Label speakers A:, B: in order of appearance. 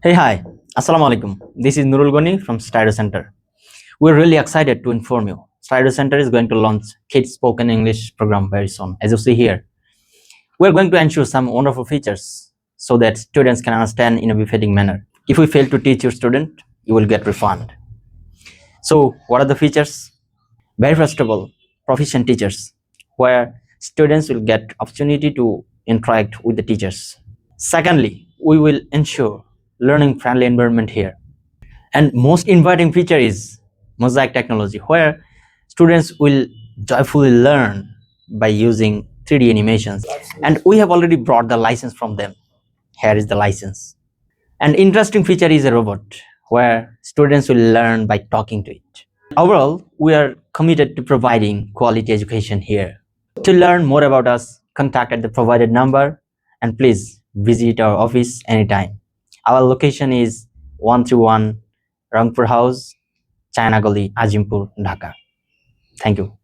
A: Hey, hi. Assalamu alaikum. This is Nurul Goni from Strido Center. We're really excited to inform you. Strido Center is going to launch Kids Spoken English program very soon. As you see here, we're going to ensure some wonderful features so that students can understand in a befitting manner. If we fail to teach your student, you will get refund. So, what are the features? Very first of all, proficient teachers, where students will get opportunity to interact with the teachers. Secondly, we will ensure learning friendly environment here. And most inviting feature is mosaic technology, where students will joyfully learn by using 3D animations. And we have already brought the license from them. Here is the license. An interesting feature is a robot, where students will learn by talking to it. Overall, we are committed to providing quality education here. To learn more about us, contact at the provided number and please visit our office anytime. Our location is 131 Rangpur House, China Gully, Ajimpur, Dhaka. Thank you.